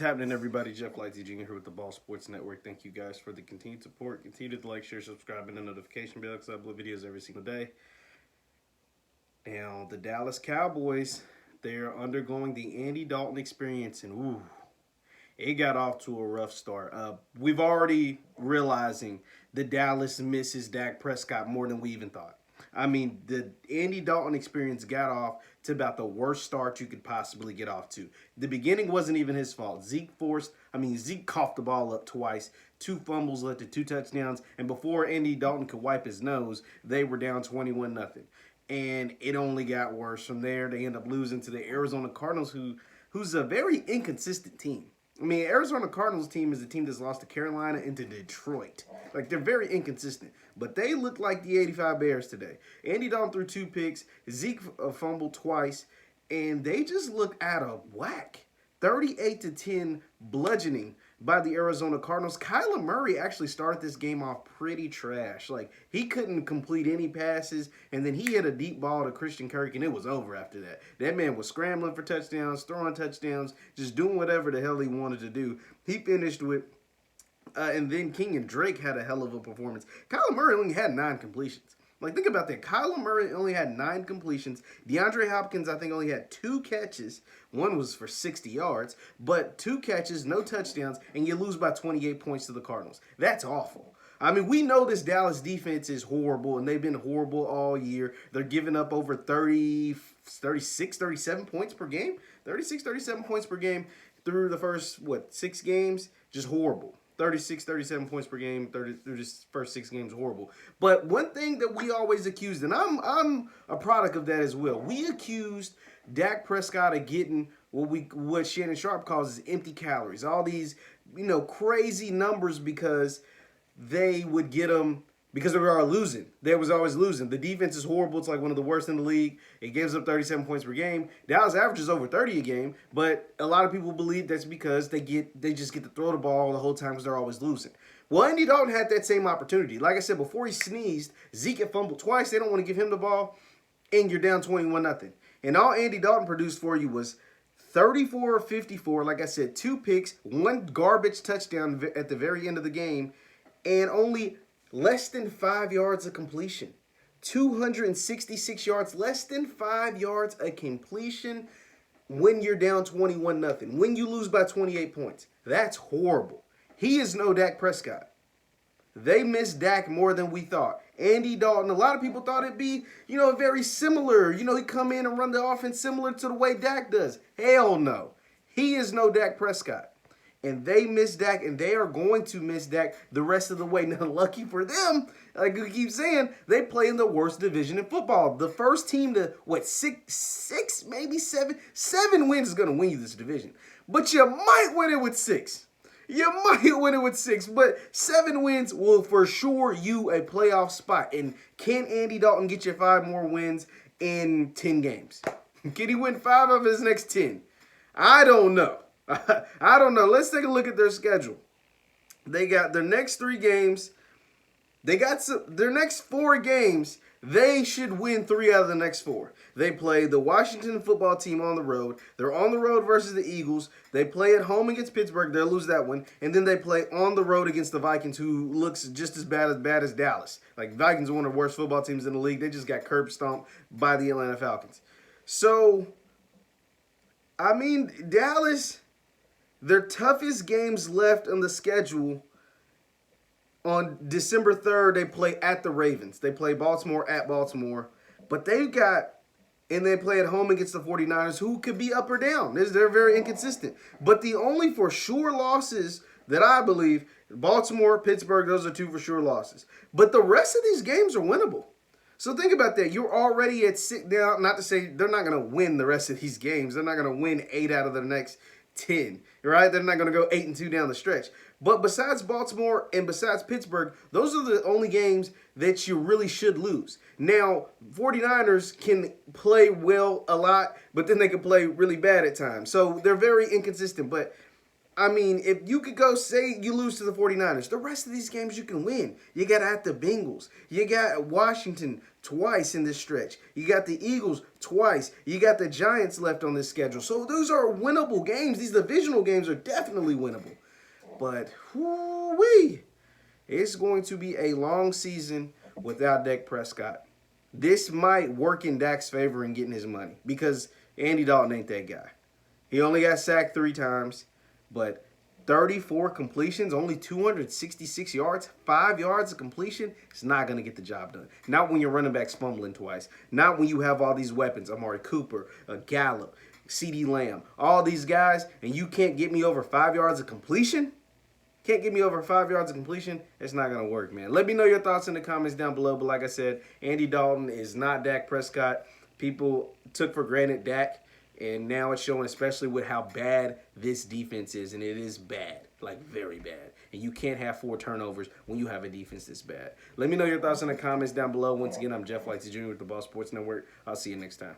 What's happening, everybody? Jeff Lightsy Jr. here with the Ball Sports Network. Thank you guys for the continued support. Continue to like, share, subscribe, and the notification bell because I upload videos every single day. Now, the Dallas Cowboys, they're undergoing the Andy Dalton experience, and ooh, it got off to a rough start. We've already realizing that Dallas misses Dak Prescott more than we even thought. I mean, the Andy Dalton experience got off to about the worst start you could possibly get off to. The beginning wasn't even his fault. Zeke coughed the ball up twice. 2 fumbles led to 2 touchdowns. And before Andy Dalton could wipe his nose, they were down 21-0. And it only got worse from there. They end up losing to the Arizona Cardinals, who's a very inconsistent team. I mean, Arizona Cardinals team is a team that's lost to Carolina and to Detroit. Like, they're very inconsistent. But they look like the 85 Bears today. Andy Dalton threw 2 picks. Zeke fumbled twice. And they just look out of whack. 38-10 bludgeoning by the Arizona Cardinals. Kyler Murray actually started this game off pretty trash. Like, he couldn't complete any passes, and then he hit a deep ball to Christian Kirk, and it was over after that. That man was scrambling for touchdowns, throwing touchdowns, just doing whatever the hell he wanted to do. He finished with, and then King and Drake had a hell of a performance. Kyler Murray only had 9 completions. Like, think about that. Kyler Murray only had 9 completions. DeAndre Hopkins, I think, only had 2 catches. One was for 60 yards, but 2 catches, no touchdowns, and you lose by 28 points to the Cardinals. That's awful. I mean, we know this Dallas defense is horrible, and they've been horrible all year. They're giving up over 36, 37 points per game. 36, 37 points per game through the first, 6 games? Just horrible. 36, 37 points per game through this first 6 games, horrible. But one thing that we always accused, and I'm a product of that as well. We accused Dak Prescott of getting what Shannon Sharp calls empty calories. All these, crazy numbers because they would get them because they were losing. They was always losing. The defense is horrible. It's like one of the worst in the league. It gives up 37 points per game. Dallas averages over 30 a game, but a lot of people believe that's because they just get to throw the ball the whole time because they're always losing. Well, Andy Dalton had that same opportunity. Like I said, before he sneezed, Zeke had fumbled twice. They don't want to give him the ball, and you're down 21-0. And all Andy Dalton produced for you was 34 or 54. Like I said, 2 picks, 1 garbage touchdown at the very end of the game, and only less than 5 yards of completion. 266 yards, less than 5 yards a completion when you're down 21-0. When you lose by 28 points. That's horrible. He is no Dak Prescott. They missed Dak more than we thought. Andy Dalton, a lot of people thought it'd be, very similar. He'd come in and run the offense similar to the way Dak does. Hell no. He is no Dak Prescott. And they miss Dak, and they are going to miss Dak the rest of the way. Now, lucky for them, like we keep saying, they play in the worst division in football. The first team to, six, maybe 7? 7 wins is going to win you this division. But you might win it with 6. You might win it with 6, but 7 wins will for sure you a playoff spot. And can Andy Dalton get you 5 more wins in 10 games? Can he win 5 of his next 10? I don't know. I don't know. Let's take a look at their schedule. They got their next 3 games. They got their next 4 games. They should win 3 out of the next 4. They play the Washington football team on the road. They're on the road versus the Eagles. They play at home against Pittsburgh. They'll lose that one. And then they play on the road against the Vikings, who looks just as bad as Dallas. Like, Vikings are one of the worst football teams in the league. They just got curb stomped by the Atlanta Falcons. So, I mean, Dallas, their toughest games left on the schedule, on December 3rd, they play at the Ravens. They play Baltimore at Baltimore. But they play at home against the 49ers, who could be up or down. They're very inconsistent. But the only for sure losses that I believe, Baltimore, Pittsburgh, those are 2 for sure losses. But the rest of these games are winnable. So think about that. You're already at 6 down. Not to say they're not going to win the rest of these games. They're not going to win 8 out of the next 10, right? They're not going to go 8-2 down the stretch. But besides Baltimore and besides Pittsburgh, those are the only games that you really should lose. Now, 49ers can play well a lot, but then they can play really bad at times. So they're very inconsistent. But I mean, if you could go say you lose to the 49ers, the rest of these games you can win. You got at the Bengals. You got Washington twice in this stretch. You got the Eagles twice. You got the Giants left on this schedule. So those are winnable games. These divisional games are definitely winnable. But, whoo-wee, it's going to be a long season without Dak Prescott. This might work in Dak's favor in getting his money because Andy Dalton ain't that guy. He only got sacked 3 times. But 34 completions, only 266 yards, 5 yards of completion, it's not going to get the job done. Not when your running back's fumbling twice. Not when you have all these weapons, Amari Cooper, Gallup, CeeDee Lamb, all these guys, and you can't get me over 5 yards of completion? Can't get me over 5 yards of completion? It's not going to work, man. Let me know your thoughts in the comments down below. But like I said, Andy Dalton is not Dak Prescott. People took for granted Dak. And now it's showing, especially with how bad this defense is. And it is bad, like very bad. And you can't have 4 turnovers when you have a defense this bad. Let me know your thoughts in the comments down below. Once again, I'm Jeff Lightsy Jr. with the Ball Sports Network. I'll see you next time.